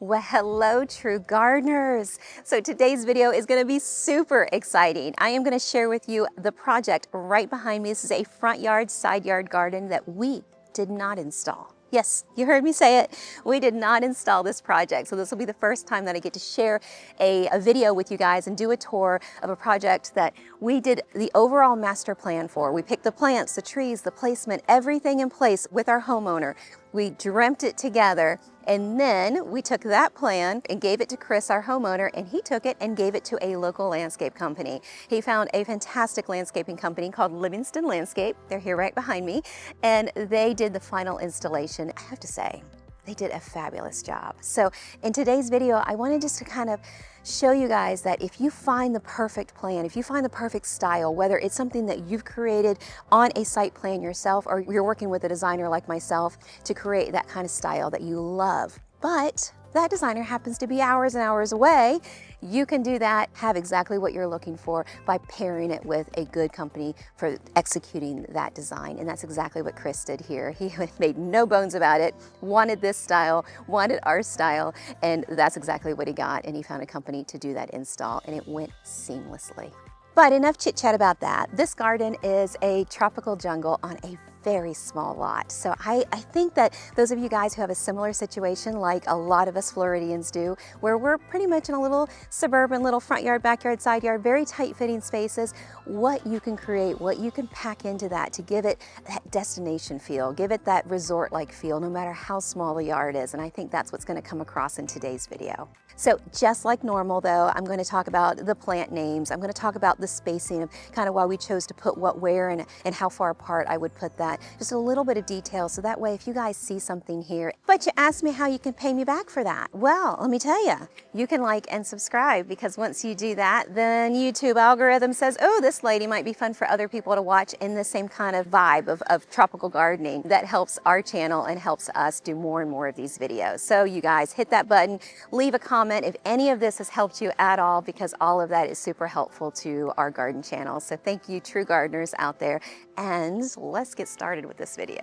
Well, hello, true gardeners. So today's video is going to be super exciting. I am going to share with you the project right behind me. This is a front yard, side yard garden that we did not install. Yes, you heard me say it. We did not install this project. So this will be the first time that I get to share a video with you guys and do a tour of a project that we did the overall master plan for. We picked the plants, the trees, the placement, everything in place with our homeowner. We dreamt it together, and then we took that plan and gave it to Chris, our homeowner, and he took it and gave it to a local landscape company. He found a fantastic landscaping company called Livingston Landscape. They're here right behind me, and they did the final installation. I have to say, they did a fabulous job. So in today's video, I wanted just to kind of show you guys that if you find the perfect plan, if you find the perfect style, whether it's something that you've created on a site plan yourself, or you're working with a designer like myself to create that kind of style that you love, but that designer happens to be hours and hours away, you can do that, have exactly what you're looking for by pairing it with a good company for executing that design. And that's exactly what Chris did here. He made no bones about it, wanted this style, wanted our style, and that's exactly what he got. And he found a company to do that install, and it went seamlessly. But enough chit chat about that. This garden is a tropical jungle on a very small lot. So I think that those of you guys who have a similar situation like a lot of us Floridians do, where we're pretty much in a little suburban, little front yard, backyard, side yard, very tight fitting spaces, what you can create, what you can pack into that to give it that destination feel, give it that resort-like feel, no matter how small the yard is. And I think that's what's going to come across in today's video. So just like normal though, I'm going to talk about the plant names. I'm going to talk about the spacing of kind of why we chose to put what where and how far apart I would put that. Just a little bit of detail so that way if you guys see something here, but you asked me how you can pay me back for that. Well, let me tell you, you can like and subscribe, because once you do that, then YouTube algorithm says, oh, this lady might be fun for other people to watch in the same kind of vibe of tropical gardening. That helps our channel and helps us do more and more of these videos. So you guys hit that button, leave a comment if any of this has helped you at all, because all of that is super helpful to our garden channel. So thank you, true gardeners out there, and let's get started with this video.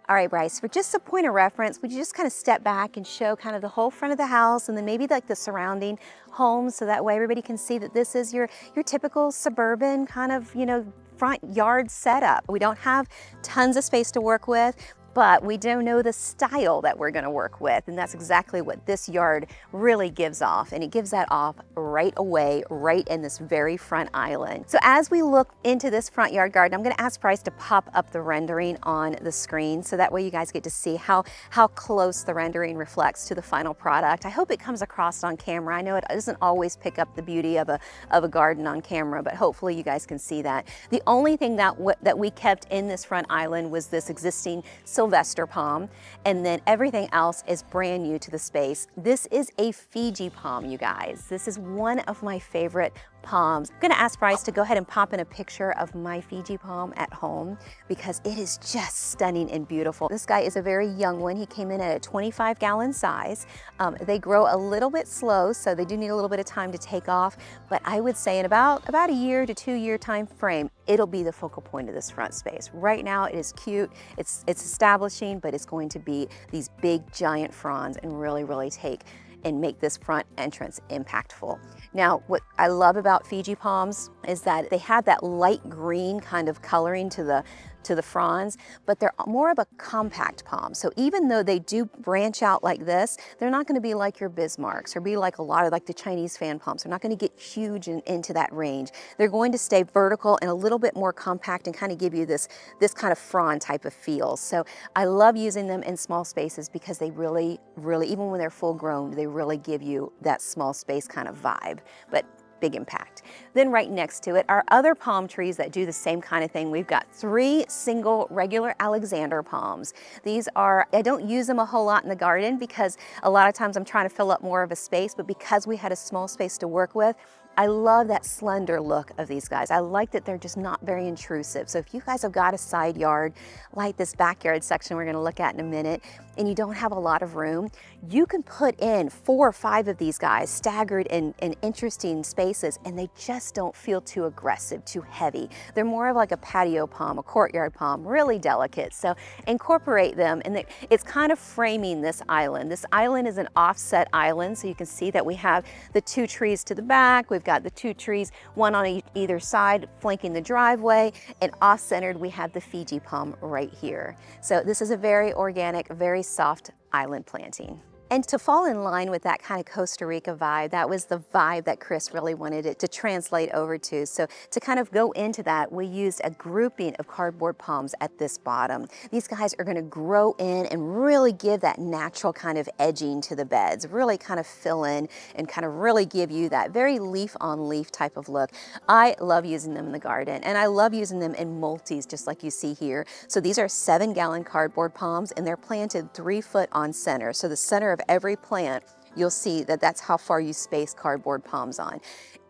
All right, Bryce, for just a point of reference, would you just kind of step back and show kind of the whole front of the house and then maybe like the surrounding homes, so that way everybody can see that this is your typical suburban kind of, front yard setup. We don't have tons of space to work with, but we do know the style that we're gonna work with, and that's exactly what this yard really gives off, and it gives that off right away, right in this very front island. So as we look into this front yard garden, I'm gonna ask Bryce to pop up the rendering on the screen, so that way you guys get to see how close the rendering reflects to the final product. I hope it comes across on camera. I know it doesn't always pick up the beauty of a garden on camera, but hopefully you guys can see that. The only thing that we kept in this front island was this existing Sylvester palm, and then everything else is brand new to the space. This is a Fiji palm, you guys. This is one of my favorite palms. I'm gonna ask Bryce to go ahead and pop in a picture of my Fiji palm at home, because it is just stunning and beautiful. This guy is a very young one. He came in at a 25-gallon size. They grow a little bit slow, so they do need a little bit of time to take off, but I would say in about a year to 2 year time frame, it'll be the focal point of this front space. Right now it is cute, it's establishing, but it's going to be these big giant fronds and really take and make this front entrance impactful. Now, what I love about Fiji palms is that they have that light green kind of coloring to the fronds, but they're more of a compact palm. So even though they do branch out like this, they're not going to be like your Bismarcks or be like a lot of like the Chinese fan palms. They're not going to get huge into that range. They're going to stay vertical and a little bit more compact and kind of give you this kind of frond type of feel. So I love using them in small spaces, because they really, even when they're full grown, they really give you that small space kind of vibe. But big impact. Then right next to it are other palm trees that do the same kind of thing. We've got 3 single regular Alexander palms. These are, I don't use them a whole lot in the garden because a lot of times I'm trying to fill up more of a space, but because we had a small space to work with, I love that slender look of these guys. I like that they're just not very intrusive. So if you guys have got a side yard, like this backyard section we're gonna look at in a minute, and you don't have a lot of room, you can put in 4 or 5 of these guys staggered in interesting spaces, and they just don't feel too aggressive, too heavy. They're more of like a patio palm, a courtyard palm, really delicate. So incorporate them, and it's kind of framing this island. This island is an offset island, so you can see that we have the 2 trees to the back, we've got the 2 trees, one on either side flanking the driveway, and off-centered we have the Fiji palm right here. So this is a very organic, very soft island planting. And to fall in line with that kind of Costa Rica vibe, that was the vibe that Chris really wanted it to translate over to. So to kind of go into that, we used a grouping of cardboard palms at this bottom. These guys are gonna grow in and really give that natural kind of edging to the beds, really kind of fill in and kind of really give you that very leaf on leaf type of look. I love using them in the garden, and I love using them in multis, just like you see here. So these are 7-gallon cardboard palms, and they're planted 3 foot on center. So the center of every plant, you'll see that that's how far you space cardboard palms on.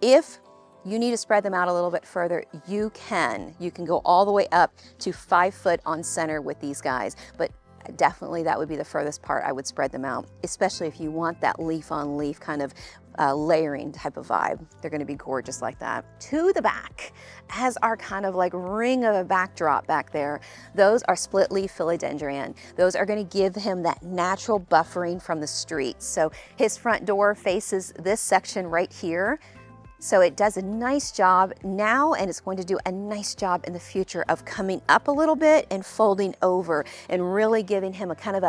If you need to spread them out a little bit further, you can. You can go all the way up to 5 foot on center with these guys, but definitely that would be the furthest part I would spread them out, especially if you want that leaf on leaf kind of layering type of vibe. They're gonna be gorgeous like that. To the back, as our kind of like ring of a backdrop back there, those are split leaf philodendron. Those are gonna give him that natural buffering from the street. So his front door faces this section right here. So it does a nice job now, and it's going to do a nice job in the future of coming up a little bit and folding over and really giving him a kind of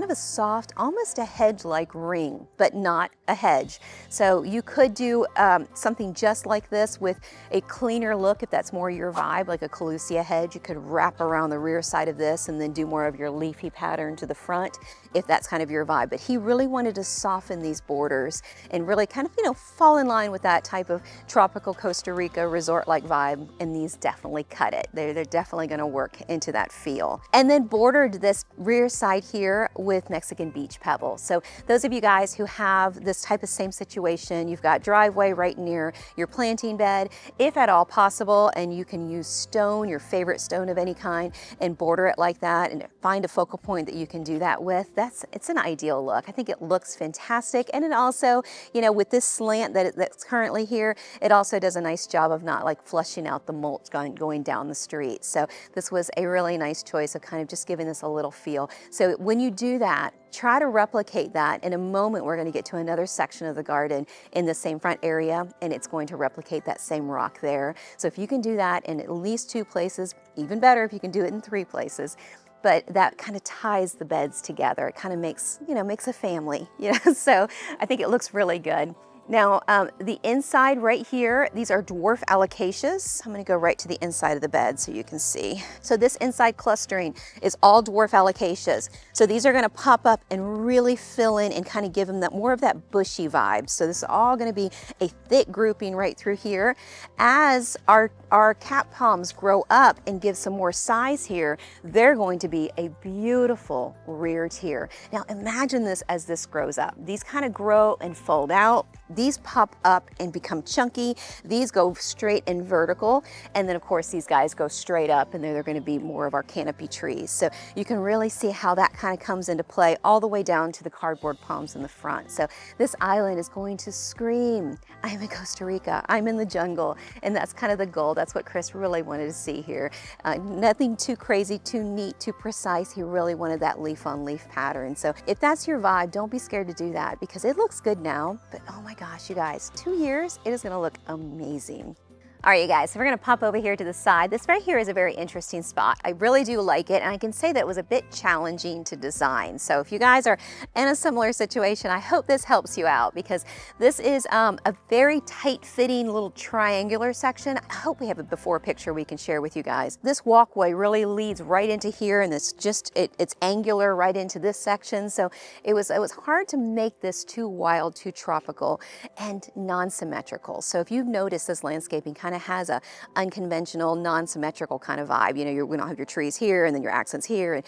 a soft, almost a hedge-like ring, but not a hedge. So you could do something just like this with a cleaner look if that's more your vibe, like a Lucie hedge. You could wrap around the rear side of this and then do more of your leafy pattern to the front if that's kind of your vibe. But he really wanted to soften these borders and really kind of, you know, fall in line with that type of tropical Costa Rica resort-like vibe, and these definitely cut it. They're definitely gonna work into that feel. And then bordered this rear side here with Mexican beach pebbles. So those of you guys who have this type of same situation, you've got driveway right near your planting bed, if at all possible, and you can use stone, your favorite stone of any kind, and border it like that and find a focal point that you can do that with, it's an ideal look. I think it looks fantastic. And it also, you know, with this slant that's currently here, it also does a nice job of not like flushing out the mulch going down the street. So this was a really nice choice of kind of just giving this a little feel. So when you do that, try to replicate that. In a moment, we're going to get to another section of the garden in the same front area, and it's going to replicate that same rock there. So if you can do that in at least 2 places, even better if you can do it in 3 places, but that kind of ties the beds together. It kind of makes, you know, makes a family, you know, so I think it looks really good. Now, the inside right here, these are dwarf alocasias. I'm gonna go right to the inside of the bed so you can see. So this inside clustering is all dwarf alocasias. So these are gonna pop up and really fill in and kind of give them that more of that bushy vibe. So this is all gonna be a thick grouping right through here. As our cap palms grow up and give some more size here, they're going to be a beautiful rear tier. Now imagine this as this grows up. These kind of grow and fold out. These pop up and become chunky. These go straight and vertical. And then of course these guys go straight up, and they're gonna be more of our canopy trees. So you can really see how that kind of comes into play all the way down to the cardboard palms in the front. So this island is going to scream, I'm in Costa Rica, I'm in the jungle. And that's kind of the goal. That's what Chris really wanted to see here. Nothing too crazy, too neat, too precise. He really wanted that leaf on leaf pattern. So if that's your vibe, don't be scared to do that, because it looks good now, but oh my gosh, you guys, 2 years, it is gonna look amazing. All right, you guys, so we're gonna pop over here to the side. This right here is a very interesting spot. I really do like it, and I can say that it was a bit challenging to design. So if you guys are in a similar situation, I hope this helps you out, because this is a very tight-fitting little triangular section. I hope we have a before picture we can share with you guys. This walkway really leads right into here, and it's angular right into this section. So it was hard to make this too wild, too tropical, and non-symmetrical. So if you've noticed this landscaping kind kind of has a unconventional, non-symmetrical kind of vibe. You know, we don't have your trees here and then your accents here, and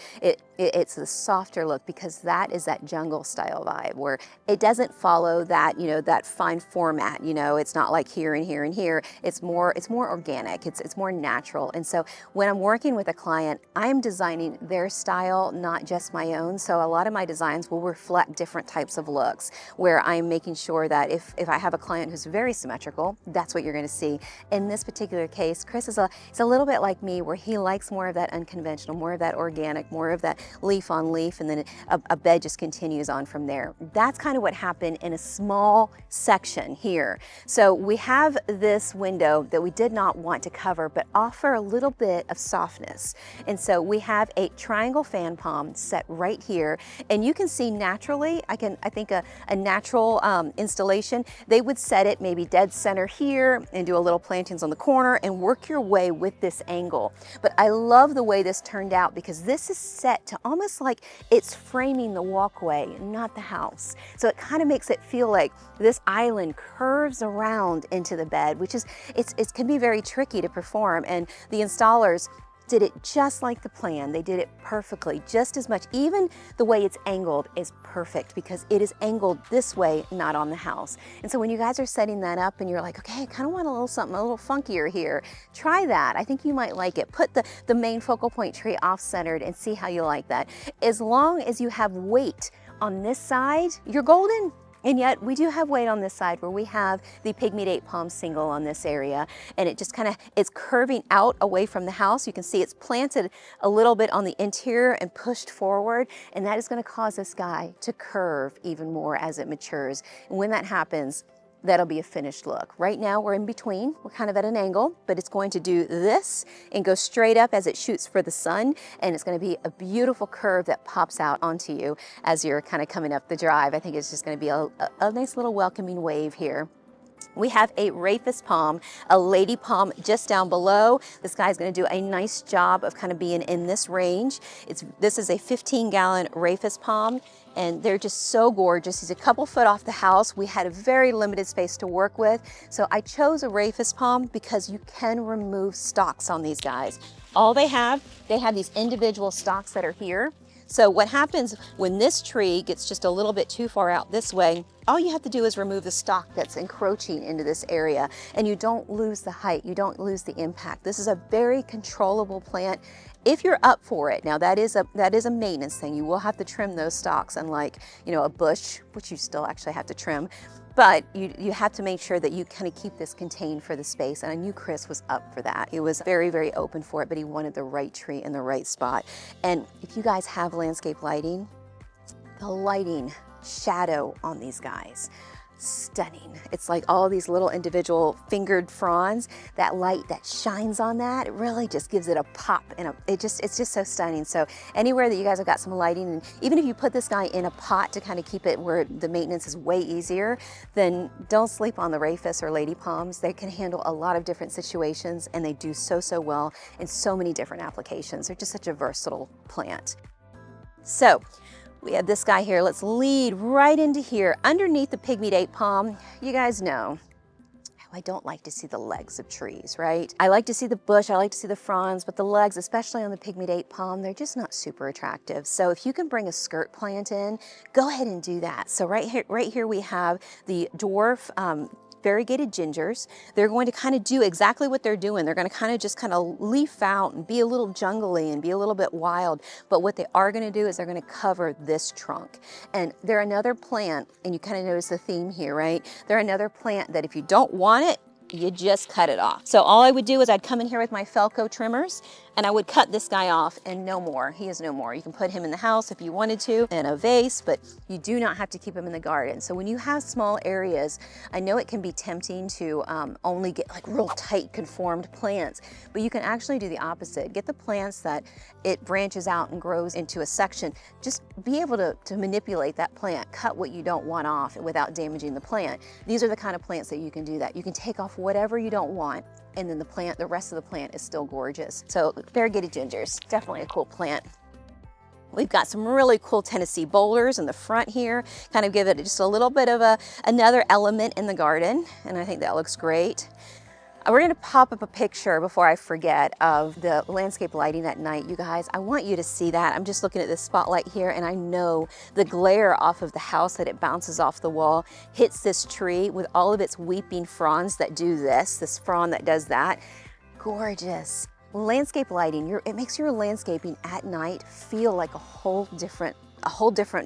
it's a softer look because that is that jungle style vibe where it doesn't follow that, you know, that fine format. You know, it's not like here and here and here. It's more organic. It's more natural. And so when I'm working with a client, I'm designing their style, not just my own. So a lot of my designs will reflect different types of looks, where I'm making sure that if I have a client who's very symmetrical, that's what you're going to see. In this particular case, Chris is a little bit like me, where he likes more of that unconventional, more of that organic, more of that leaf on leaf, and then a bed just continues on from there. That's kind of what happened in a small section here. So we have this window that we did not want to cover, but offer a little bit of softness. And so we have a triangle fan palm set right here, and you can see naturally, I think a natural installation, they would set it maybe dead center here and do a little plantings on the corner and work your way with this angle. But I love the way this turned out because this is set to almost like it's framing the walkway, not the house. So it kind of makes it feel like this island curves around into the bed, which is, it can be very tricky to perform. And the installers did it just like the plan. They did it perfectly, just as much. Even the way it's angled is perfect because it is angled this way, not on the house. And so when you guys are setting that up and you're like, okay, I kind of want a little something a little funkier here, try that. I think you might like it. Put the main focal point tree off-centered and see how you like that. As long as you have weight on this side, you're golden. And yet we do have weight on this side where we have the pygmy date palm single on this area, and it just kind of is curving out away from the house. You can see it's planted a little bit on the interior and pushed forward, and that is going to cause this guy to curve even more as it matures. And when that happens, that'll be a finished look. Right now we're in between, we're kind of at an angle, but it's going to do this and go straight up as it shoots for the sun, and it's going to be a beautiful curve that pops out onto you as you're kind of coming up the drive. I think it's just going to be a nice little welcoming wave here. We have a rhapis palm, a lady palm just down below. This guy's going to do a nice job of kind of being in this range. This is a 15-gallon rhapis palm, and they're just so gorgeous. He's a couple foot off the house. We had a very limited space to work with, so I chose a rhapis palm because you can remove stalks on these guys. All they have these individual stalks that are here. So what happens when this tree gets just a little bit too far out this way, all you have to do is remove the stalk that's encroaching into this area, and you don't lose the height, you don't lose the impact. This is a very controllable plant if you're up for it. Now that is a maintenance thing. You will have to trim those stalks, unlike, you know, a bush, which you still actually have to trim. But you have to make sure that you kind of keep this contained for the space. And I knew Chris was up for that. He was very, very open for it, but he wanted the right tree in the right spot. And if you guys have landscape lighting, the lighting shadow on these guys, stunning. It's like all these little individual fingered fronds. That light that shines on that, it really just gives it a pop, and it's just so stunning. So anywhere that you guys have got some lighting, and even if you put this guy in a pot to kind of keep it where the maintenance is way easier, then don't sleep on the rhapis or lady palms. They can handle a lot of different situations, and they do so well in so many different applications. They're just such a versatile plant. So we have this guy here. Let's lead right into here underneath the pygmy date palm. You guys know I don't like to see the legs of trees, right? I like to see the bush, I like to see the fronds, but the legs, especially on the pygmy date palm, they're just not super attractive. So if you can bring a skirt plant in, go ahead and do that. So right here we have the dwarf variegated gingers. They're going to kind of do exactly what they're doing. They're going to kind of leaf out and be a little jungly and be a little bit wild. But what they are going to do is they're going to cover this trunk. And they're another plant, and you kind of notice the theme here, right? They're another plant that if you don't want it, you just cut it off. So all I would do is I'd come in here with my Felco trimmers and I would cut this guy off, and no more. He is no more. You can put him in the house if you wanted to, in a vase, but you do not have to keep him in the garden. So when you have small areas, I know it can be tempting to only get like real tight conformed plants, but you can actually do the opposite. Get the plants that it branches out and grows into a section. Just be able to manipulate that plant, cut what you don't want off without damaging the plant. These are the kind of plants that you can do that. You can take off whatever you don't want, and then the rest of the plant is still gorgeous. So variegated gingers, definitely a cool plant. We've got some really cool Tennessee boulders in the front here, kind of give it just a little bit of another element in the garden, and I think that looks great. We're gonna pop up a picture before I forget of the landscape lighting at night. You guys, I want you to see that. I'm just looking at this spotlight here and I know the glare off of the house that it bounces off the wall hits this tree with all of its weeping fronds that do this frond that does that. Gorgeous. Landscape lighting, it makes your landscaping at night feel like a whole different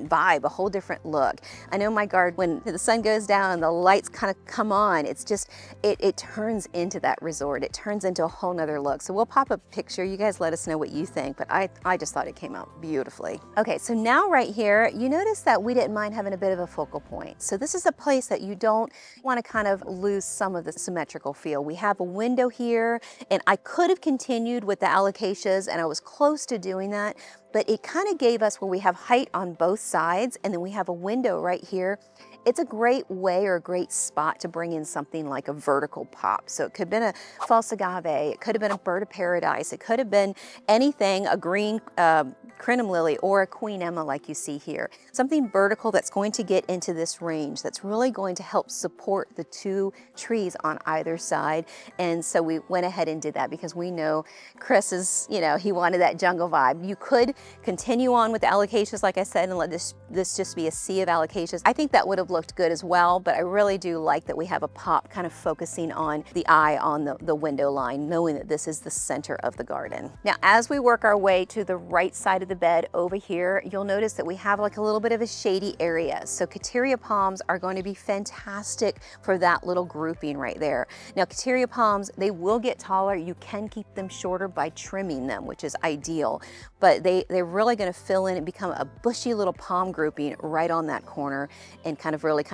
vibe, a whole different look. I know my garden, when the sun goes down and the lights kind of come on, it's just, it turns into that resort. It turns into a whole nother look. So we'll pop a picture. You guys let us know what you think, but I just thought it came out beautifully. Okay, so now right here, you notice that we didn't mind having a bit of a focal point. So this is a place that you don't want to kind of lose some of the symmetrical feel. We have a window here, and I could have continued with the alocasias, and I was close to doing that, but it kind of gave us where we have height on both sides and then we have a window right here. It's a great way or a great spot to bring in something like a vertical pop. So it could have been a false agave, it could have been a bird of paradise, it could have been anything, a green crinum lily or a Queen Emma like you see here. Something vertical that's going to get into this range, that's really going to help support the two trees on either side. And so we went ahead and did that because we know Chris is, you know, he wanted that jungle vibe. You could continue on with the alocasias, like I said, and let this just be a sea of alocasias. I think that would have looked good as well, but I really do like that we have a pop kind of focusing on the eye on the window line, knowing that this is the center of the garden. Now, as we work our way to the right side of the bed over here, you'll notice that we have like a little bit of a shady area. So Kateria palms are going to be fantastic for that little grouping right there. Now, Kateria palms, they will get taller. You can keep them shorter by trimming them, which is ideal, but they're really going to fill in and become a bushy little palm grouping right on that corner and really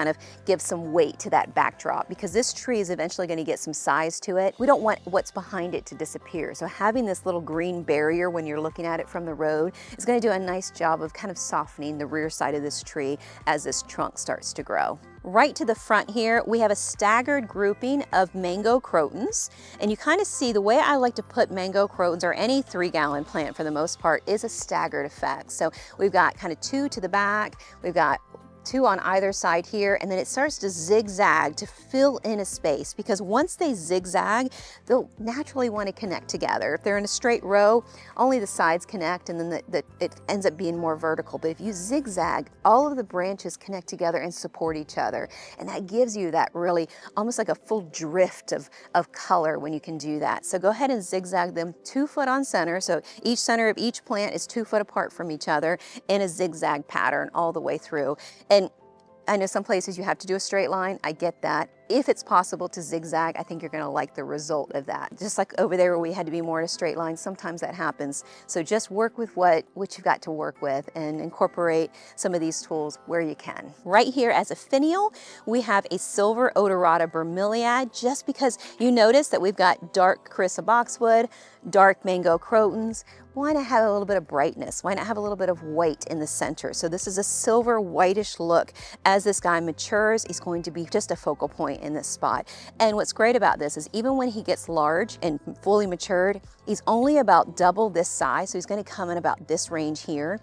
give some weight to that backdrop, because this tree is eventually going to get some size to it. We don't want what's behind it to disappear. So having this little green barrier when you're looking at it from the road is going to do a nice job of kind of softening the rear side of this tree as this trunk starts to grow. Right to the front here, we have a staggered grouping of mango crotons. And you kind of see the way I like to put mango crotons, or any 3-gallon plant for the most part, is a staggered effect. So we've got kind of 2 to the back, we've got 2 on either side here, and then it starts to zigzag to fill in a space, because once they zigzag, they'll naturally want to connect together. If they're in a straight row, only the sides connect, and then it ends up being more vertical. But if you zigzag, all of the branches connect together and support each other, and that gives you that really almost like a full drift of color when you can do that. So go ahead and zigzag them 2 foot on center, so each center of each plant is 2 foot apart from each other in a zigzag pattern all the way through. And I know some places you have to do a straight line. I get that. If it's possible to zigzag, I think you're going to like the result of that. Just like over there where we had to be more in a straight line, sometimes that happens. So just work with what you've got to work with and incorporate some of these tools where you can. Right here as a finial, we have a silver odorata bromeliad, just because you notice that we've got dark Carissa boxwood, dark mango crotons. Why not have a little bit of brightness? Why not have a little bit of white in the center? So this is a silver whitish look. As this guy matures, he's going to be just a focal point in this spot. And what's great about this is even when he gets large and fully matured, he's only about double this size. So he's going to come in about this range here.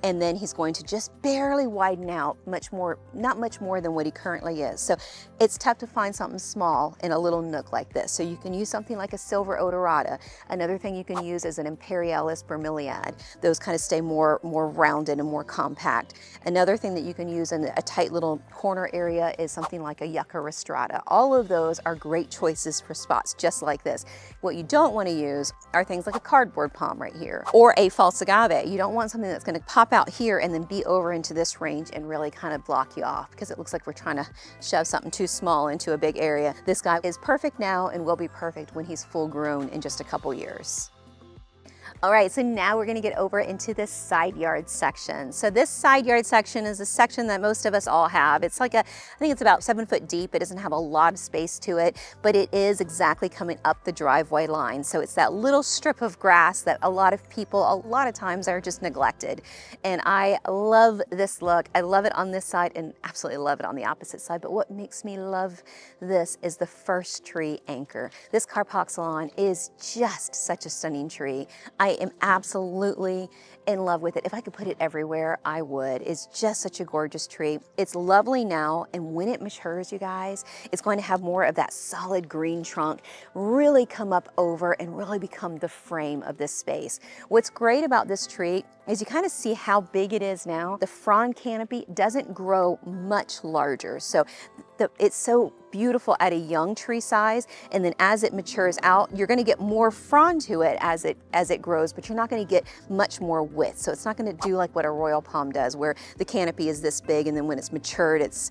And then he's going to just barely widen out not much more than what he currently is. So it's tough to find something small in a little nook like this. So you can use something like a silver odorata. Another thing you can use is an imperialis bromeliad. Those kind of stay more rounded and more compact. Another thing that you can use in a tight little corner area is something like a yucca rostrata. All of those are great choices for spots just like this. What you don't want to use are things like a cardboard palm right here, or a false agave. You don't want something that's going to pop out here and then be over into this range and really kind of block you off, because it looks like we're trying to shove something too small into a big area. This guy is perfect now and will be perfect when he's full grown in just a couple years. All right, so now we're gonna get over into this side yard section. So this side yard section is a section that most of us all have. It's like I think it's about 7 foot deep. It doesn't have a lot of space to it, but it is exactly coming up the driveway line. So it's that little strip of grass that a lot of people, a lot of times, are just neglected. And I love this look. I love it on this side and absolutely love it on the opposite side. But what makes me love this is the first tree anchor. This carpoxylon is just such a stunning tree. I am absolutely in love with it. If I could put it everywhere, I would. It's just such a gorgeous tree. It's lovely now, and when it matures, you guys, it's going to have more of that solid green trunk really come up over and really become the frame of this space. What's great about this tree is you kind of see how big it is now. The frond canopy doesn't grow much larger. So it's so beautiful at a young tree size, and then as it matures out, you're going to get more frond to it as it grows, but you're not going to get much more width. So it's not going to do like what a royal palm does, where the canopy is this big, and then when it's matured, it's,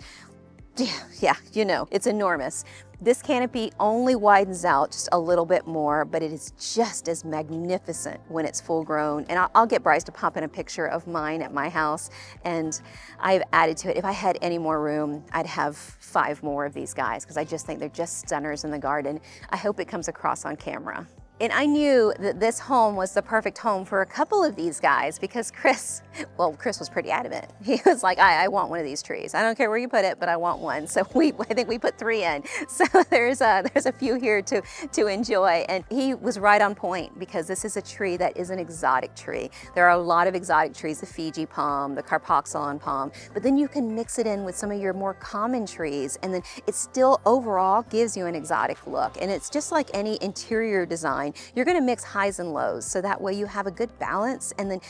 yeah, you know, it's enormous. This canopy only widens out just a little bit more, but it is just as magnificent when it's full grown. And I'll get Bryce to pop in a picture of mine at my house, and I've added to it. If I had any more room, I'd have 5 more of these guys, because I just think they're just stunners in the garden. I hope it comes across on camera. And I knew that this home was the perfect home for a couple of these guys, because Chris was pretty adamant. He was like, I want one of these trees. I don't care where you put it, but I want one. So I think we put 3 in. So there's a few here to enjoy. And he was right on point, because this is a tree that is an exotic tree. There are a lot of exotic trees, the Fiji palm, the Carpoxylon palm, but then you can mix it in with some of your more common trees, and then it still overall gives you an exotic look. And it's just like any interior design. You're going to mix highs and lows, so that way you have a good balance, and then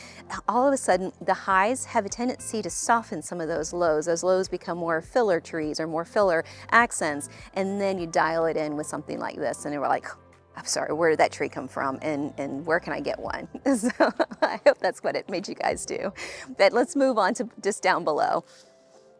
all of a sudden the highs have a tendency to soften some of those lows. Those lows become more filler trees or more filler accents, and then you dial it in with something like this, and you're like, I'm sorry, where did that tree come from, and where can I get one? So I hope that's what it made you guys do. But let's move on to just down below.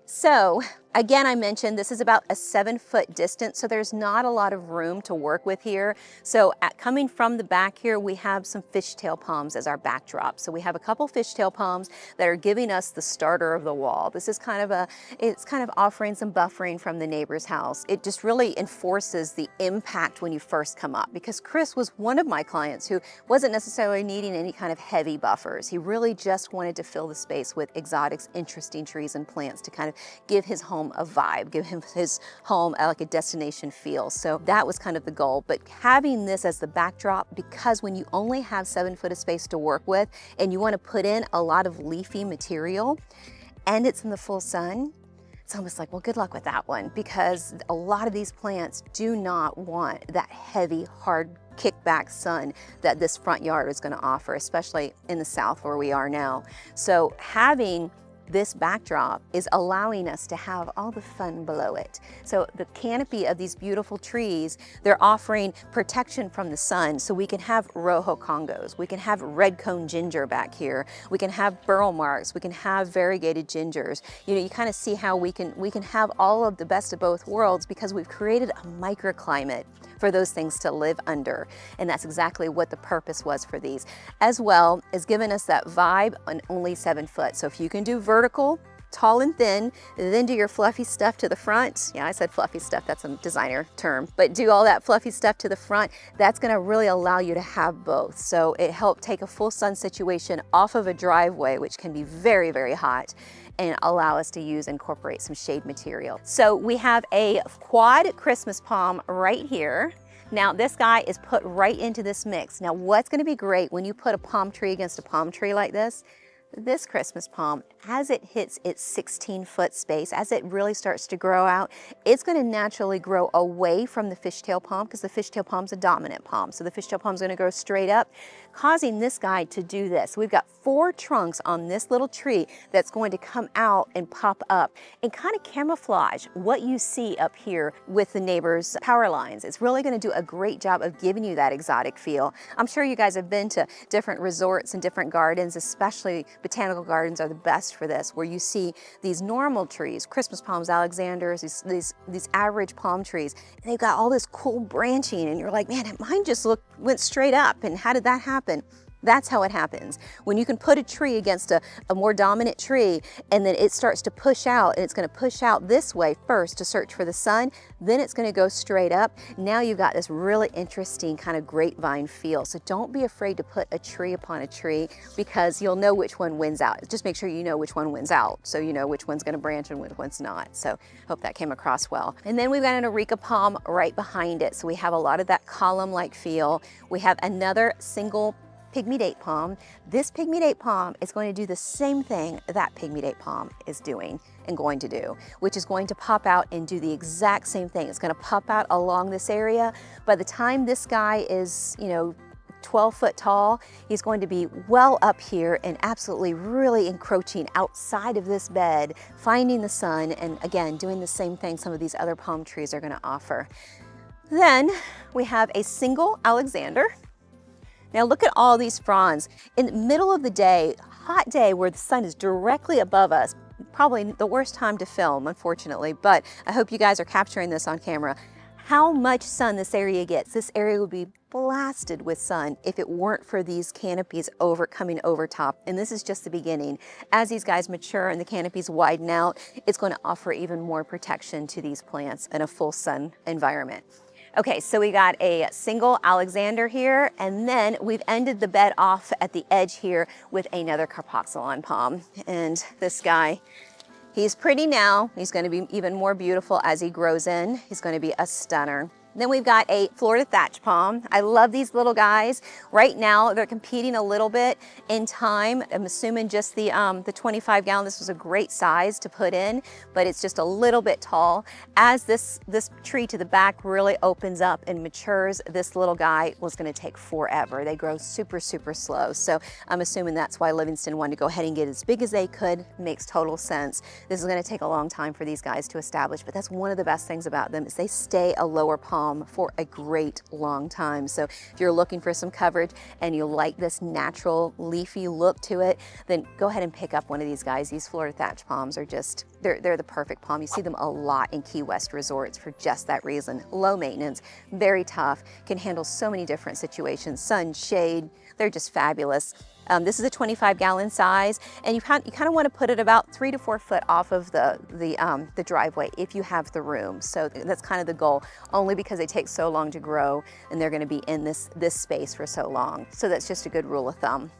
So again, I mentioned this is about a 7-foot distance, so there's not a lot of room to work with here. So coming from the back here, we have some fishtail palms as our backdrop. So we have a couple fishtail palms that are giving us the starter of the wall. This is it's kind of offering some buffering from the neighbor's house. It just really enforces the impact when you first come up, because Chris was one of my clients who wasn't necessarily needing any kind of heavy buffers. He really just wanted to fill the space with exotics, interesting trees and plants to kind of give his home a vibe, give his home like a destination feel. So that was kind of the goal. But having this as the backdrop, because when you only have 7 foot of space to work with and you want to put in a lot of leafy material and it's in the full sun, it's almost like, well, good luck with that one, because a lot of these plants do not want that heavy, hard kickback sun that this front yard is going to offer, especially in the south where we are now. So having this backdrop is allowing us to have all the fun below it. So the canopy of these beautiful trees, they're offering protection from the sun, so we can have Rojo Congos, we can have red cone ginger back here, we can have burl marks, we can have variegated gingers. You know, you kind of see how we can have all of the best of both worlds, because we've created a microclimate for those things to live under. And that's exactly what the purpose was for these, as well as giving us that vibe on only 7 foot. So if you can do vertical, tall and thin, then do your fluffy stuff to the front. Yeah, I said fluffy stuff, that's a designer term, but do all that fluffy stuff to the front. That's gonna really allow you to have both. So it helped take a full sun situation off of a driveway, which can be very, very hot, and allow us to incorporate some shade material. So we have a quad Christmas palm right here. Now this guy is put right into this mix. Now what's gonna be great when you put a palm tree against a palm tree like this Christmas palm, as it hits its 16-foot space, as it really starts to grow out, it's going to naturally grow away from the fishtail palm, because the fishtail palm is a dominant palm. So the fishtail palm is going to grow straight up, causing this guy to do this. We've got 4 trunks on this little tree that's going to come out and pop up and kind of camouflage what you see up here with the neighbor's power lines. It's really going to do a great job of giving you that exotic feel. I'm sure you guys have been to different resorts and different gardens, especially botanical gardens are the best for this, where you see these normal trees, Christmas palms, Alexanders, these average palm trees, and they've got all this cool branching, and you're like, man, mine just went straight up, and how did that happen? That's how it happens. When you can put a tree against a more dominant tree, and then it starts to push out, and it's going to push out this way first to search for the sun, then it's going to go straight up. Now you've got this really interesting kind of grapevine feel. So don't be afraid to put a tree upon a tree, because you'll know which one wins out. Just make sure you know which one wins out, so you know which one's going to branch and which one's not. So hope that came across well. And then we've got an areca palm right behind it. So we have a lot of that column-like feel. We have another single pygmy date palm. This pygmy date palm is going to do the same thing that pygmy date palm is doing and going to do, which is going to pop out and do the exact same thing. It's going to pop out along this area. By the time this guy is, 12 foot tall, he's going to be well up here and absolutely really encroaching outside of this bed, finding the sun, and again, doing the same thing some of these other palm trees are going to offer. Then we have a single Alexander. Now look at all these fronds. In the middle of the day, hot day where the sun is directly above us, probably the worst time to film, unfortunately, but I hope you guys are capturing this on camera. How much sun this area gets. This area would be blasted with sun if it weren't for these canopies coming over top. And this is just the beginning. As these guys mature and the canopies widen out, it's going to offer even more protection to these plants in a full sun environment. Okay, so we got a single Alexander here, and then we've ended the bed off at the edge here with another Carpoxylon palm. And this guy, he's pretty now. He's going to be even more beautiful as he grows in. He's going to be a stunner. Then we've got a Florida thatch palm. I love these little guys. Right now, they're competing a little bit in time. I'm assuming just the 25 gallon, this was a great size to put in, but it's just a little bit tall. As this tree to the back really opens up and matures, this little guy was gonna take forever. They grow super, super slow. So I'm assuming that's why Livingston wanted to go ahead and get as big as they could. Makes total sense. This is gonna take a long time for these guys to establish, but that's one of the best things about them is they stay a lower palm for a great long time. So if you're looking for some coverage and you like this natural leafy look to it, then go ahead and pick up one of these guys. These Florida thatch palms are just, they're the perfect palm. You see them a lot in Key West resorts for just that reason. Low maintenance, very tough, can handle so many different situations, sun, shade, they're just fabulous. This is a 25 gallon size, and you kind of want to put it about 3 to 4 foot off of the driveway if you have the room. So that's kind of the goal, only because they take so long to grow and they're going to be in this space for so long. So that's just a good rule of thumb.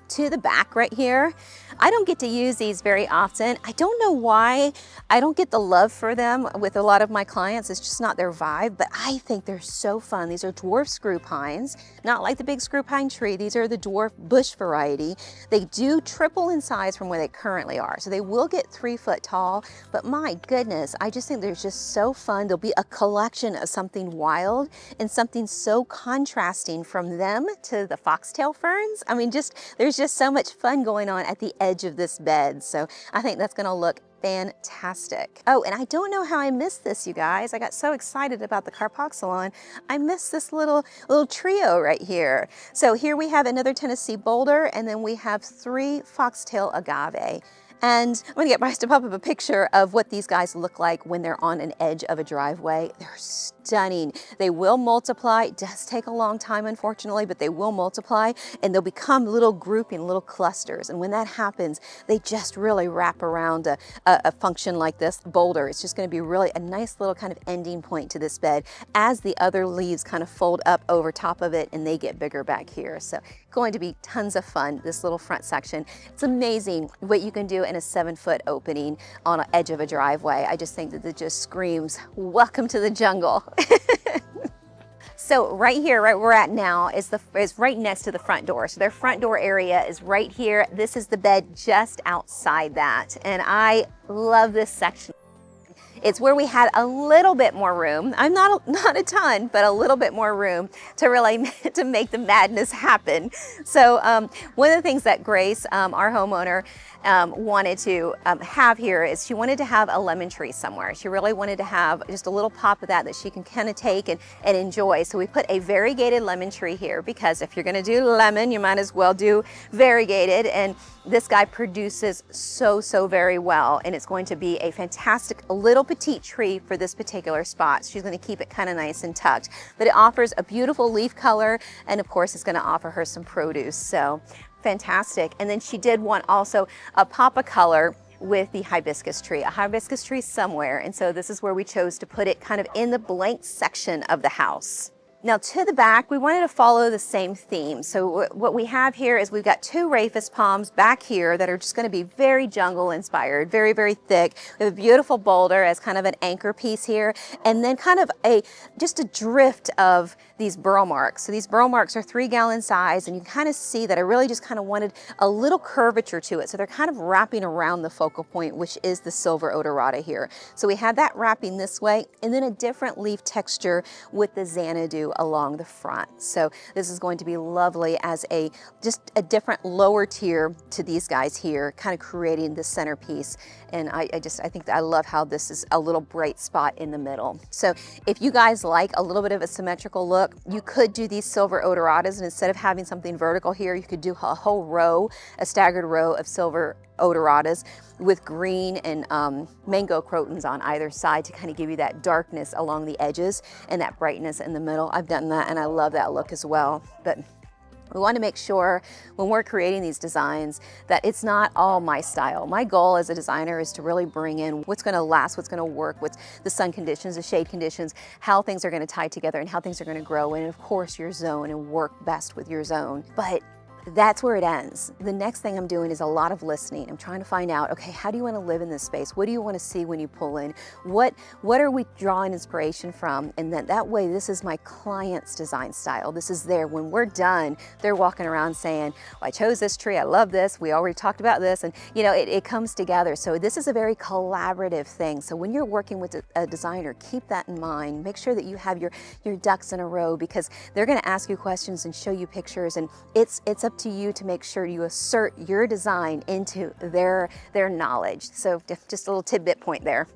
To the back right here, I don't get to use these very often. I don't know why I don't get the love for them with a lot of my clients. It's just not their vibe, but I think they're so fun. These are dwarf screw pines, not like the big screw pine tree. These are the dwarf bush variety. They do triple in size from where they currently are. So they will get 3 foot tall, but my goodness, I just think they're just so fun. There'll be a collection of something wild and something so contrasting from them to the foxtail ferns. I mean, there's just so much fun going on at the edge of this bed. So I think that's gonna look fantastic. Oh, and I don't know how I missed this, you guys. I got so excited about the Carpoxylon. I missed this little trio right here. So here we have another Tennessee boulder, and then we have 3 foxtail agave. And I'm gonna get Bryce to pop up a picture of what these guys look like when they're on an edge of a driveway. They're stunning. They will multiply. It does take a long time, unfortunately, but they will multiply, and they'll become little grouping, little clusters. And when that happens, they just really wrap around a function like this boulder. It's just gonna be really a nice little kind of ending point to this bed as the other leaves kind of fold up over top of it and they get bigger back here. So going to be tons of fun, this little front section. It's amazing what you can do in a 7 foot opening on an edge of a driveway. I just think that it just screams, welcome to the jungle. So right here, right where we're at now, is right next to the front door. So their front door area is right here. This is the bed just outside that. And I love this section. It's where we had a little bit more room. I'm not a ton, but a little bit more room to really to make the madness happen. So one of the things that Grace, our homeowner, wanted to have here is she wanted to have a lemon tree somewhere. She really wanted to have just a little pop of that she can kind of take and enjoy. So we put a variegated lemon tree here because if you're gonna do lemon, you might as well do variegated. And this guy produces so very well, and it's going to be a fantastic little petite tree for this particular spot. She's going to keep it kind of nice and tucked, but it offers a beautiful leaf color, and of course it's going to offer her some produce. So fantastic. And then she did want also a pop of color with the hibiscus tree, a hibiscus tree somewhere. And so this is where we chose to put it kind of in the blank section of the house. Now to the back, we wanted to follow the same theme. So what we have here is we've got 2 rhapis palms back here that are just going to be very jungle inspired, very, very thick. We have a beautiful boulder as kind of an anchor piece here, and then kind of just a drift of these burl marks. So these burl marks are 3-gallon size, and you kind of see that I really just kind of wanted a little curvature to it. So they're kind of wrapping around the focal point, which is the silver odorata here. So we have that wrapping this way, and then a different leaf texture with the Xanadu along the front. So this is going to be lovely as just a different lower tier to these guys here, kind of creating the centerpiece. And I think that I love how this is a little bright spot in the middle. So if you guys like a little bit of a symmetrical look, you could do these silver odoratas, and instead of having something vertical here, you could do a whole row, a staggered row of silver odoratas with green and mango crotons on either side to kind of give you that darkness along the edges and that brightness in the middle. I've done that and I love that look as well. But we want to make sure when we're creating these designs that it's not all my style. My goal as a designer is to really bring in what's going to last, what's going to work with the sun conditions, the shade conditions, how things are going to tie together and how things are going to grow, and of course your zone, and work best with your zone. But that's where it ends. The next thing I'm doing is a lot of listening. I'm trying to find out, okay, how do you want to live in this space? What do you want to see when you pull in? What are we drawing inspiration from? And that way, this is my client's design style. This is there. When we're done, they're walking around saying, well, I chose this tree. I love this. We already talked about this. And you know, it comes together. So this is a very collaborative thing. So when you're working with a designer, keep that in mind. Make sure that you have your ducks in a row, because they're going to ask you questions and show you pictures, and it's up to you to make sure you assert your design into their knowledge. So just a little tidbit point there.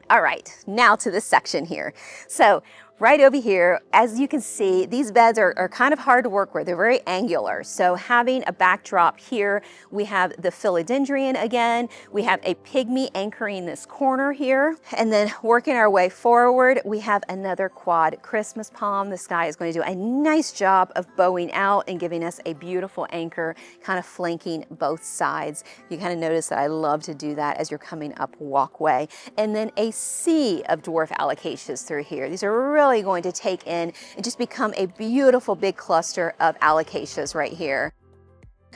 All right, now to this section here. So right over here, as you can see, these beds are kind of hard to work with. They're very angular. So having a backdrop here, we have the philodendron again. We have a pygmy anchoring this corner here. And then working our way forward, we have another quad Christmas palm. This guy is going to do a nice job of bowing out and giving us a beautiful anchor, kind of flanking both sides. You kind of notice that I love to do that as you're coming up walkway. And then a sea of dwarf alocasias through here. These are really going to take in and just become a beautiful big cluster of alocasias right here.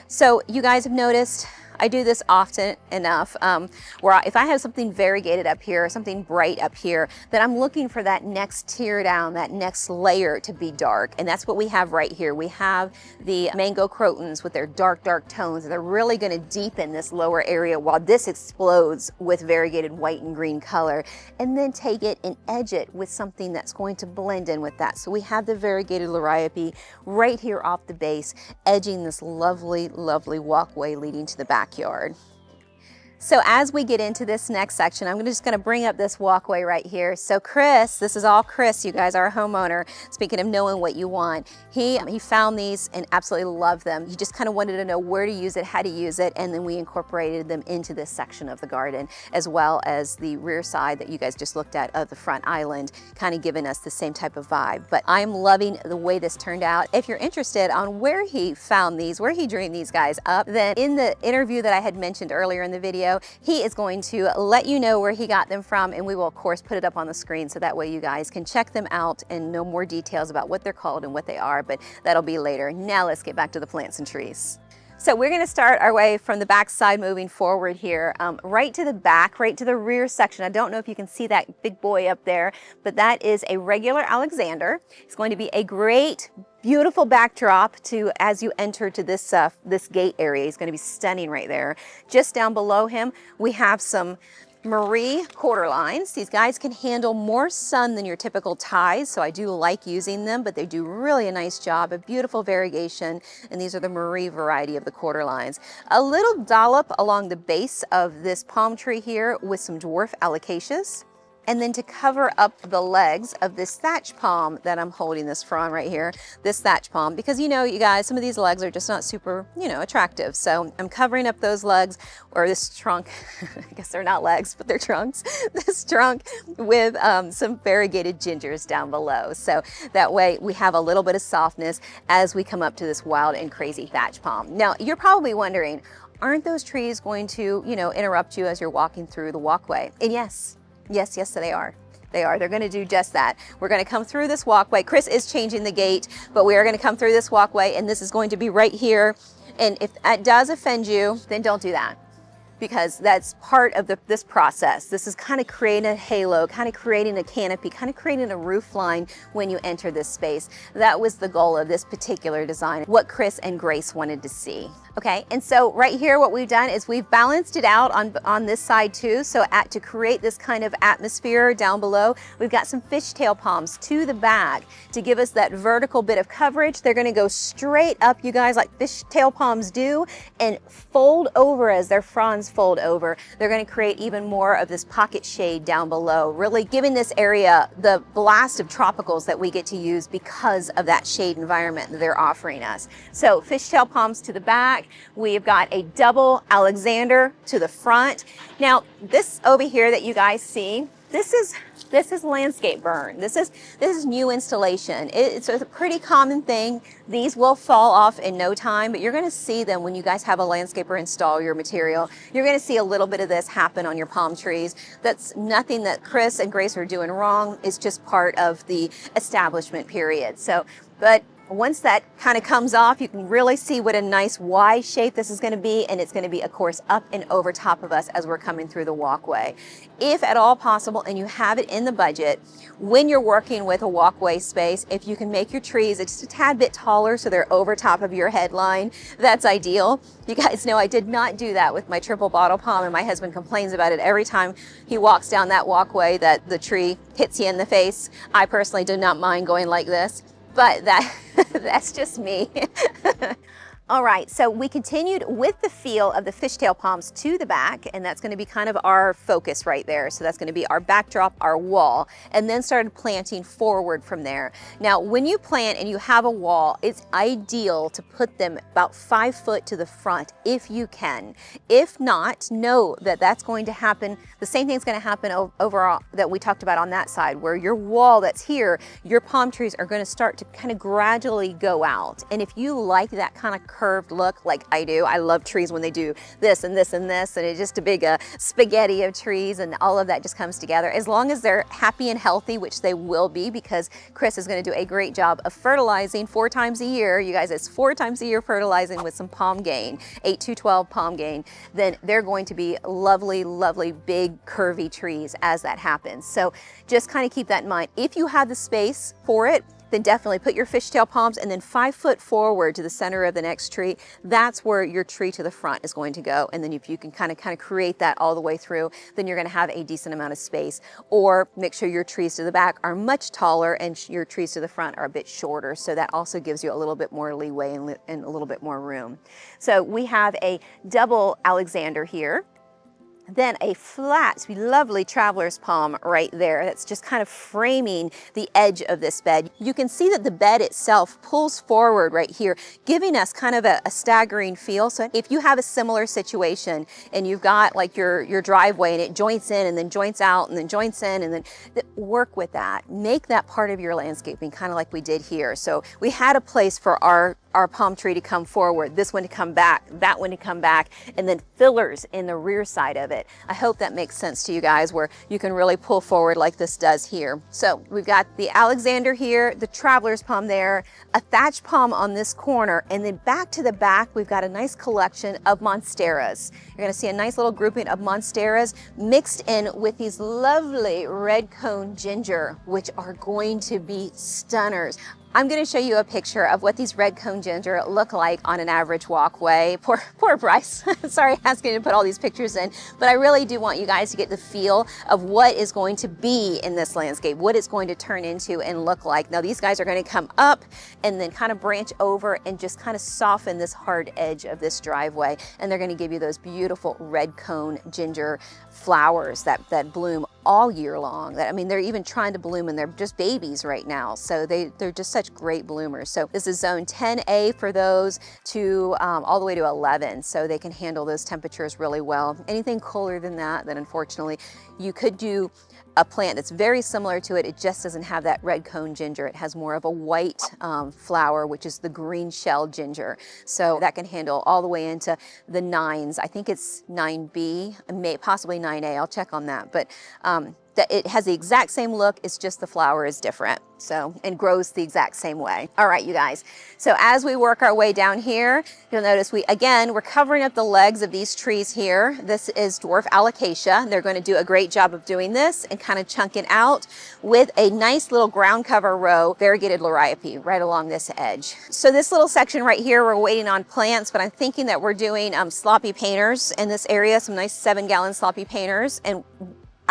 So you guys have noticed I do this often enough where if I have something variegated up here, something bright up here, then I'm looking for that next tier down, that next layer to be dark. And that's what we have right here. We have the mango crotons with their dark, dark tones. And they're really going to deepen this lower area while this explodes with variegated white and green color. And then take it and edge it with something that's going to blend in with that. So we have the variegated liriope right here off the base, edging this lovely, lovely walkway leading to the backyard. So as we get into this next section, I'm just going to bring up this walkway right here. So Chris, this is all Chris, you guys, our homeowner. Speaking of knowing what you want, he found these and absolutely loved them. He just kind of wanted to know where to use it, how to use it, and then we incorporated them into this section of the garden, as well as the rear side that you guys just looked at of the front island, kind of giving us the same type of vibe. But I'm loving the way this turned out. If you're interested on where he found these, where he dreamed these guys up, then in the interview that I had mentioned earlier in the video, he is going to let you know where he got them from, and we will of course put it up on the screen so that way you guys can check them out and know more details about what they're called and what they are, but that'll be later. Now let's get back to the plants and trees. So we're going to start our way from the back side moving forward here, right to the back, right to the rear section. I don't know if you can see that big boy up there, but that is a regular Alexander. It's going to be a great, beautiful backdrop to as you enter to this this gate area. He's going to be stunning right there. Just down below him, we have some Marie quarter lines. These guys can handle more sun than your typical ties, so I do like using them, but they do really a nice job, a beautiful variegation, and these are the Marie variety of the quarter lines. A little dollop along the base of this palm tree here with some dwarf alocasias. And then to cover up the legs of this thatch palm that I'm holding this from right here, this thatch palm, because you know, you guys, some of these legs are just not super, attractive. So I'm covering up those legs, or this trunk, I guess they're not legs, but they're trunks, this trunk with some variegated gingers down below. So that way we have a little bit of softness as we come up to this wild and crazy thatch palm. Now, you're probably wondering, aren't those trees going to, interrupt you as you're walking through the walkway? And yes, they are. They are. They're going to do just that. We're going to come through this walkway. Chris is changing the gate, but we are going to come through this walkway, and this is going to be right here. And if that does offend you, then don't do that, because that's part of this process. This is kind of creating a halo, kind of creating a canopy, kind of creating a roof line when you enter this space. That was the goal of this particular design, what Chris and Grace wanted to see. Okay, and so right here what we've done is we've balanced it out on this side too. So to create this kind of atmosphere down below, we've got some fishtail palms to the back to give us that vertical bit of coverage. They're gonna go straight up, you guys, like fishtail palms do, and fold over as their fronds fold over. They're gonna create even more of this pocket shade down below, really giving this area the blast of tropicals that we get to use because of that shade environment that they're offering us. So fishtail palms to the back. We've got a double Alexander to the front. Now, this over here that you guys see, this is landscape burn. This is new installation. It's a pretty common thing. These will fall off in no time, but you're gonna see them when you guys have a landscaper install your material. You're gonna see a little bit of this happen on your palm trees. That's nothing that Chris and Grace are doing wrong. It's just part of the establishment period. So, but once that kind of comes off, you can really see what a nice Y shape this is going to be, and it's going to be, of course, up and over top of us as we're coming through the walkway. If at all possible, and you have it in the budget, when you're working with a walkway space, if you can make your trees just a tad bit taller so they're over top of your headline, that's ideal. You guys know I did not do that with my triple bottle palm, and my husband complains about it every time he walks down that walkway that the tree hits you in the face. I personally do not mind going like this, but that's just me. All right, so we continued with the feel of the fishtail palms to the back, and that's gonna be kind of our focus right there. So that's gonna be our backdrop, our wall, and then started planting forward from there. Now, when you plant and you have a wall, it's ideal to put them about 5 foot to the front if you can. If not, know that that's going to happen. The same thing's gonna happen overall that we talked about on that side, where your wall that's here, your palm trees are gonna start to kind of gradually go out. And if you like that kind of curved look like I do. I love trees when they do this and this and this, and it's just a big spaghetti of trees, and all of that just comes together. As long as they're happy and healthy, which they will be, because Chris is going to do a great job of fertilizing 4 times a year. You guys, it's 4 times a year fertilizing with some palm gain, 8-12 palm gain. Then they're going to be lovely, lovely, big, curvy trees as that happens. So just kind of keep that in mind. If you have the space for it, then definitely put your fishtail palms and then 5 foot forward to the center of the next tree. That's where your tree to the front is going to go. And then if you can kind of create that all the way through, then you're gonna have a decent amount of space. Or make sure your trees to the back are much taller and your trees to the front are a bit shorter. So that also gives you a little bit more leeway and a little bit more room. So we have a double Alexander here. Then a flat, lovely traveler's palm right there. That's just kind of framing the edge of this bed. You can see that the bed itself pulls forward right here, giving us kind of a staggering feel. So if you have a similar situation and you've got like your driveway and it joints in and then joints out and then joints in, and then work with that. Make that part of your landscaping, kind of like we did here. So we had a place for our palm tree to come forward, this one to come back, that one to come back, and then fillers in the rear side of it. I hope that makes sense to you guys, where you can really pull forward like this does here. So we've got the Alexander here, the traveler's palm there, a thatch palm on this corner, and then back to the back, we've got a nice collection of monsteras. You're gonna see a nice little grouping of monsteras mixed in with these lovely red cone ginger, which are going to be stunners. I'm going to show you a picture of what these red cone ginger look like on an average walkway. Poor Bryce. Sorry asking to put all these pictures in, but I really do want you guys to get the feel of what is going to be in this landscape, what it's going to turn into and look like. Now these guys are going to come up and then kind of branch over and just kind of soften this hard edge of this driveway, and they're going to give you those beautiful red cone ginger flowers that bloom all year long. I mean, they're even trying to bloom, and they're just babies right now. So they're just such great bloomers. So this is zone 10A for those to all the way to 11. So they can handle those temperatures really well. Anything cooler than that, then unfortunately you could do a plant that's very similar to it. It just doesn't have that red cone ginger. It has more of a white flower, which is the green shell ginger. So that can handle all the way into the 9s. I think it's 9B, possibly 9A. I'll check on that. But that it has the exact same look, it's just the flower is different. So, and grows the exact same way. All right, you guys. So as we work our way down here, you'll notice we're covering up the legs of these trees here. This is dwarf alocasia. They're going to do a great job of doing this and kind of chunking out with a nice little ground cover row, variegated liriope right along this edge. So this little section right here, we're waiting on plants, but I'm thinking that we're doing sloppy painters in this area, some nice 7-gallon sloppy painters. And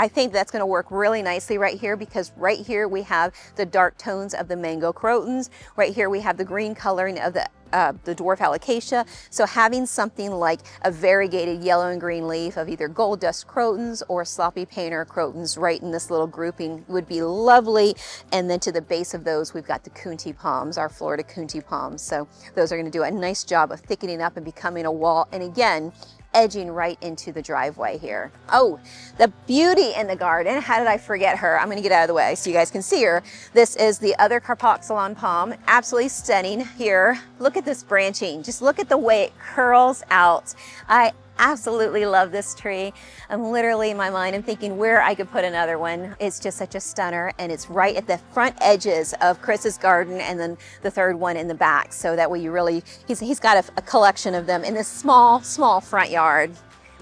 I think that's going to work really nicely right here, because right here we have the dark tones of the mango crotons. Right here we have the green coloring of the dwarf alocasia. So having something like a variegated yellow and green leaf of either gold dust crotons or sloppy painter crotons right in this little grouping would be lovely. And then to the base of those, we've got the Kunti palms, our Florida Kunti palms. So those are going to do a nice job of thickening up and becoming a wall. And again, edging right into the driveway here. Oh, the beauty in the garden. How did I forget her? I'm gonna get out of the way so you guys can see her. This is the other carpoxylon palm. Absolutely stunning here. Look at this branching. Just look at the way it curls out. I absolutely love this tree. I'm literally in my mind, I'm thinking where I could put another one. It's just such a stunner, and it's right at the front edges of Chris's garden, and then the third one in the back. So that way you really, he's got a collection of them in this small front yard.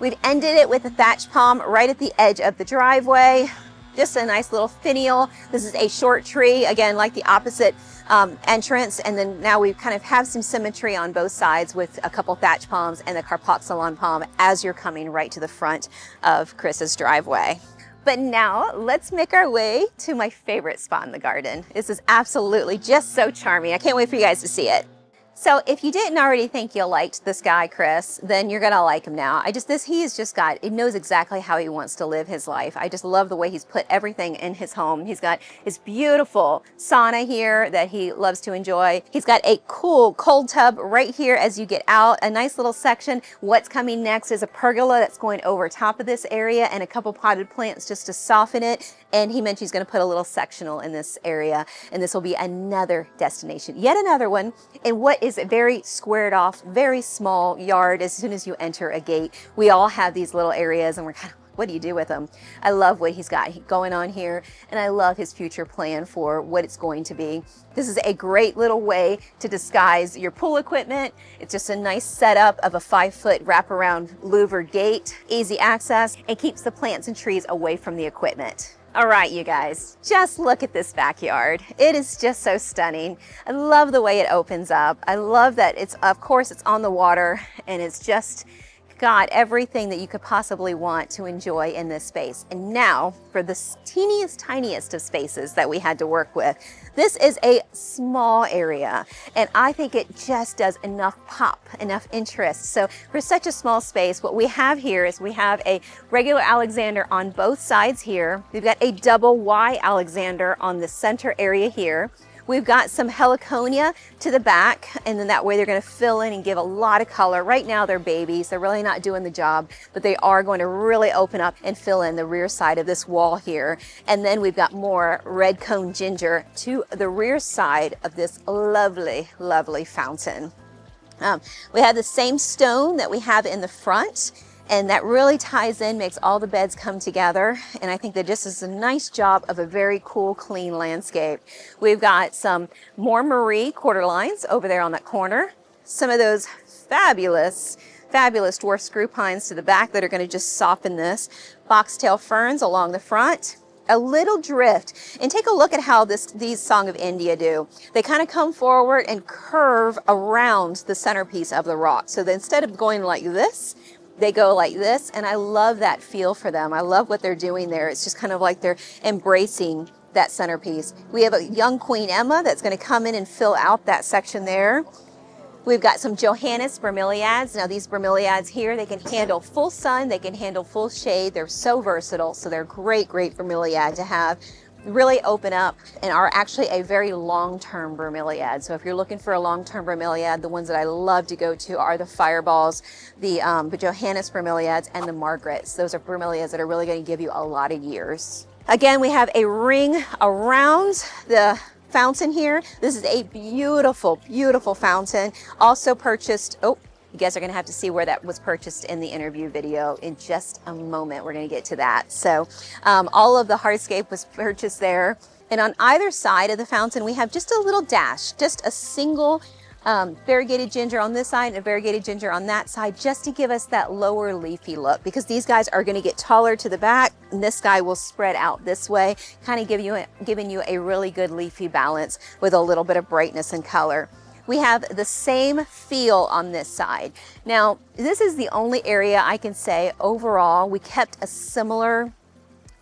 We've ended it with a thatch palm right at the edge of the driveway. Just a nice little finial. This is a short tree, again, like the opposite entrance, and then now we kind of have some symmetry on both sides with a couple thatch palms and the carpoxylon palm as you're coming right to the front of Chris's driveway. But now let's make our way to my favorite spot in the garden. This is absolutely just so charming. I can't wait for you guys to see it. So if you didn't already think you liked this guy, Chris, then you're gonna like him now. He knows exactly how he wants to live his life. I just love the way he's put everything in his home. He's got his beautiful sauna here that he loves to enjoy. He's got a cool cold tub right here as you get out, a nice little section. What's coming next is a pergola that's going over top of this area and a couple potted plants just to soften it. And he mentioned he's gonna put a little sectional in this area, and this will be another destination, yet another one, in what is a very squared off, very small yard. As soon as you enter a gate, we all have these little areas, and we're kind of, what do you do with them? I love what he's got going on here, and I love his future plan for what it's going to be. This is a great little way to disguise your pool equipment. It's just a nice setup of a 5-foot wraparound louvered gate, easy access, and keeps the plants and trees away from the equipment. All right, you guys, just look at this backyard. It is just so stunning. I love the way it opens up. I love that of course, it's on the water, and it's just got everything that you could possibly want to enjoy in this space. And now for the teeniest, tiniest of spaces that we had to work with. This is a small area, and I think it just does enough pop, enough interest. So for such a small space, what we have here is we have a regular Alexander on both sides here. We've got a double Y Alexander on the center area here. We've got some heliconia to the back, and then that way they're going to fill in and give a lot of color. Right now they're babies, they're really not doing the job, but they are going to really open up and fill in the rear side of this wall here. And then we've got more red cone ginger to the rear side of this lovely, lovely fountain. We have the same stone that we have in the front, and that really ties in, makes all the beds come together. And I think that just is a nice job of a very cool, clean landscape. We've got some more Marie quarter lines over there on that corner. Some of those fabulous dwarf screw pines to the back that are going to just soften this. Foxtail ferns along the front. A little drift, and take a look at how these Song of India do. They kind of come forward and curve around the centerpiece of the rock. So that instead of going like this, they go like this, and I love that feel for them. I love what they're doing there. It's just kind of like they're embracing that centerpiece. We have a young Queen Emma that's going to come in and fill out that section there. We've got some Johannes bromeliads. Now these bromeliads here, they can handle full sun, they can handle full shade. They're so versatile, so they're great bromeliad to have. Really open up and are actually a very long-term bromeliad. So if you're looking for a long-term bromeliad, the ones that I love to go to are the fireballs, the Johannes bromeliads, and the Margarets. Those are bromeliads that are really going to give you a lot of years. Again, we have a ring around the fountain here. This is a beautiful, beautiful fountain. Also purchased, You guys are gonna have to see where that was purchased in the interview video in just a moment. We're gonna get to that. So all of the hardscape was purchased there. And on either side of the fountain, we have just a little dash, just a single variegated ginger on this side and a variegated ginger on that side, just to give us that lower leafy look, because these guys are gonna get taller to the back and this guy will spread out this way, kind of giving you a really good leafy balance with a little bit of brightness and color. We have the same feel on this side. Now, this is the only area I can say overall we kept a similar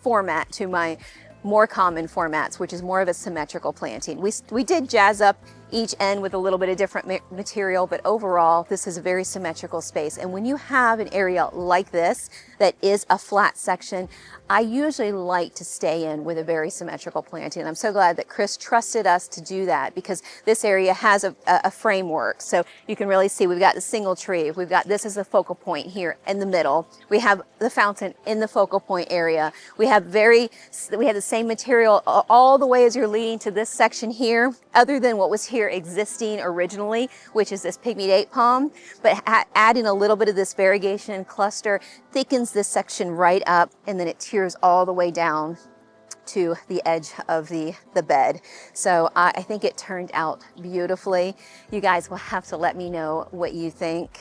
format to my more common formats, which is more of a symmetrical planting. We did jazz up each end with a little bit of different material, but overall, this is a very symmetrical space. And when you have an area like this, that is a flat section, I usually like to stay in with a very symmetrical planting. And I'm so glad that Chris trusted us to do that, because this area has a framework. So you can really see we've got the single tree. We've got this as the focal point here in the middle. We have the fountain in the focal point area. We have the same material all the way as you're leading to this section here, other than what was here existing originally, which is this pygmy date palm. But adding a little bit of this variegation cluster thickens this section right up, and then it tears all the way down to the edge of the bed. So I think it turned out beautifully. You guys will have to let me know what you think.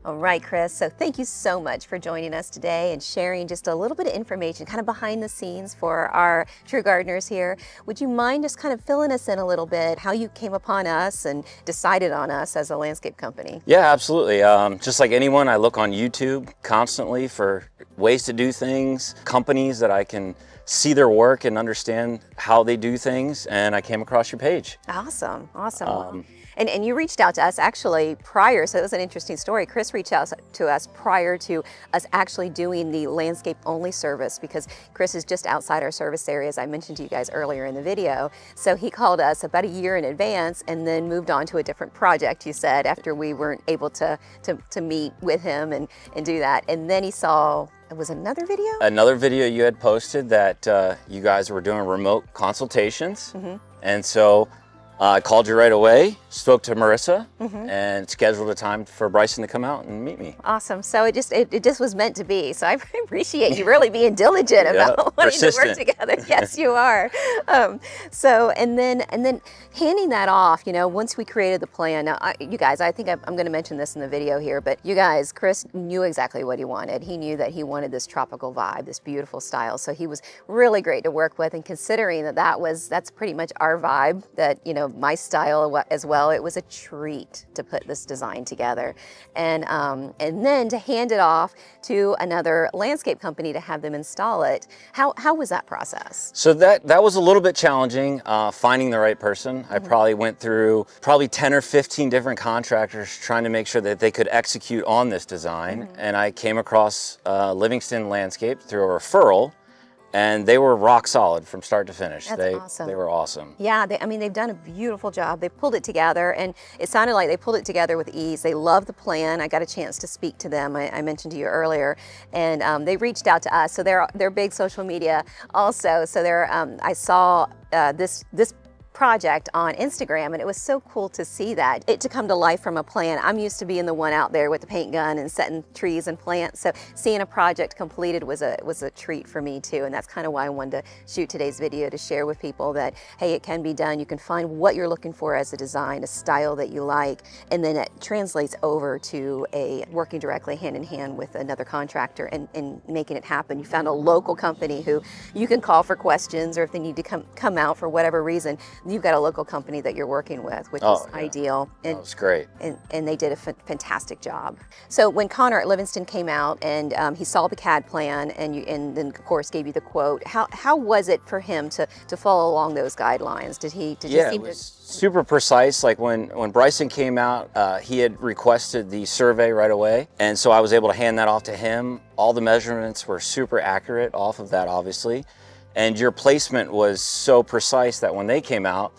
All right, Chris, so thank you so much for joining us today and sharing just a little bit of information kind of behind the scenes for our true gardeners here. Would you mind just kind of filling us in a little bit how you came upon us and decided on us as a landscape company? Yeah, absolutely. Just like anyone, I look on YouTube constantly for ways to do things, companies that I can see their work and understand how they do things, and I came across your page. Awesome, awesome. And you reached out to us actually prior, so it was an interesting story. Chris reached out to us prior to us actually doing the landscape only service, because Chris is just outside our service area, as I mentioned to you guys earlier in the video. So he called us about a year in advance and then moved on to a different project, you said, after we weren't able to meet with him and do that. And then he saw, it was another video? Another video you had posted that you guys were doing remote consultations. And so I called you right away, spoke to Marissa, and scheduled a time for Bryson to come out and meet me. Awesome. So it just was meant to be. So I appreciate you really being diligent about wanting to work together. Yes, you are. So and then handing that off, you know, once we created the plan. Now, you guys, I think I'm going to mention this in the video here, but you guys, Chris knew exactly what he wanted. He knew that he wanted this tropical vibe, this beautiful style. So he was really great to work with, and considering that's pretty much our vibe, that, you know, my style as well, it was a treat to put this design together, and then to hand it off to another landscape company to have them install it. How was that process? So that was a little bit challenging, finding the right person. I probably went through 10 or 15 different contractors trying to make sure that they could execute on this design, and I came across Livingston Landscape through a referral. And they were rock solid from start to finish. That's awesome. They were awesome. Yeah, I mean, they've done a beautiful job. They pulled it together, and it sounded like they pulled it together with ease. They love the plan. I got a chance to speak to them. I mentioned to you earlier, and they reached out to us. So they're big social media also. So I saw this project on Instagram, and it was so cool to see that, to come to life from a plan. I'm used to being the one out there with the paint gun and setting trees and plants, so seeing a project completed was a treat for me too, and that's kind of why I wanted to shoot today's video, to share with people that, hey, it can be done. You can find what you're looking for as a design, a style that you like, and then it translates over to working directly hand in hand with another contractor and making it happen. You found a local company who you can call for questions, or if they need to come out for whatever reason, you've got a local company that you're working with, which is ideal. And that was great. And they did a fantastic job. So when Connor at Livingston came out and he saw the CAD plan and then of course gave you the quote, how was it for him to follow along those guidelines? Did he seem to... super precise. Like when Bryson came out, he had requested the survey right away, and so I was able to hand that off to him. All the measurements were super accurate off of that, obviously, and your placement was so precise that when they came out,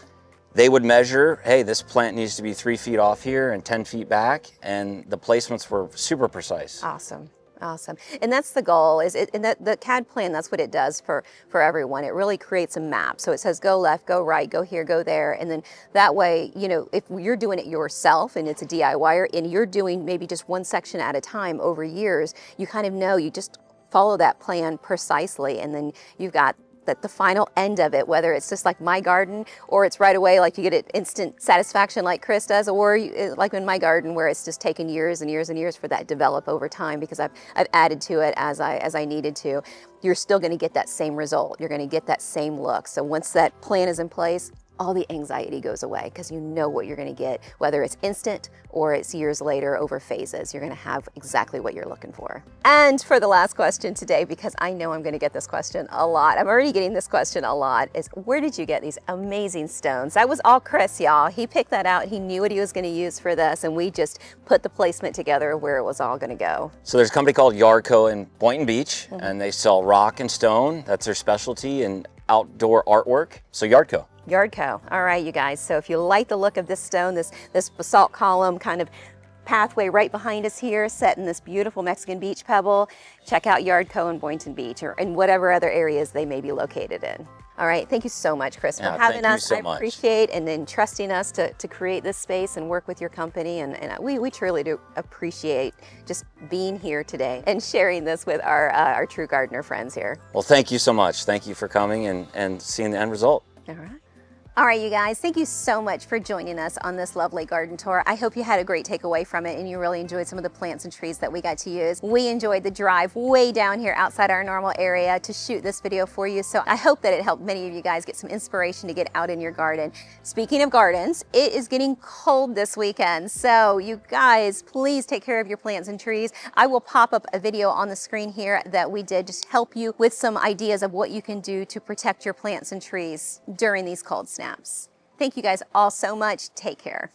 they would measure, hey, this plant needs to be 3 feet off here and 10 feet back, and the placements were super precise. Awesome. Awesome. And that's the goal, is it, and that the CAD plan, that's what it does for everyone. It really creates a map. So it says go left, go right, go here, go there. And then that way, you know, if you're doing it yourself and it's a DIYer and you're doing maybe just one section at a time over years, you kind of know, you just follow that plan precisely, and then you've got the final end of it, whether it's just like my garden or it's right away, like you get it instant satisfaction like Chris does, or like in my garden where it's just taken years and years and years for that to develop over time because I've added to it as I needed to. You're still going to get that same result. You're going to get that same look. So once that plan is in place, all the anxiety goes away because you know what you're going to get, whether it's instant or it's years later over phases. You're going to have exactly what you're looking for. And for the last question today, because I know I'm going to get this question a lot, I'm already getting this question a lot, is where did you get these amazing stones? That was all Chris, y'all. He picked that out. He knew what he was going to use for this, and we just put the placement together where it was all going to go. So there's a company called Yardco in Boynton Beach, and they sell rock and stone. That's their specialty, and outdoor artwork. So Yardco. Yardco. All right, you guys. So if you like the look of this stone, this basalt column kind of pathway right behind us here, set in this beautiful Mexican beach pebble, check out Yardco in Boynton Beach or in whatever other areas they may be located in. All right, thank you so much, Chris, for having us. Thank you so I appreciate and entrusting us to create this space and work with your company. And we truly do appreciate just being here today and sharing this with our true gardener friends here. Well, thank you so much. Thank you for coming and seeing the end result. All right. All right, you guys, thank you so much for joining us on this lovely garden tour. I hope you had a great takeaway from it and you really enjoyed some of the plants and trees that we got to use. We enjoyed the drive way down here outside our normal area to shoot this video for you. So I hope that it helped many of you guys get some inspiration to get out in your garden. Speaking of gardens, it is getting cold this weekend. So you guys, please take care of your plants and trees. I will pop up a video on the screen here that we did just help you with some ideas of what you can do to protect your plants and trees during these cold snaps. Thank you guys all so much. Take care.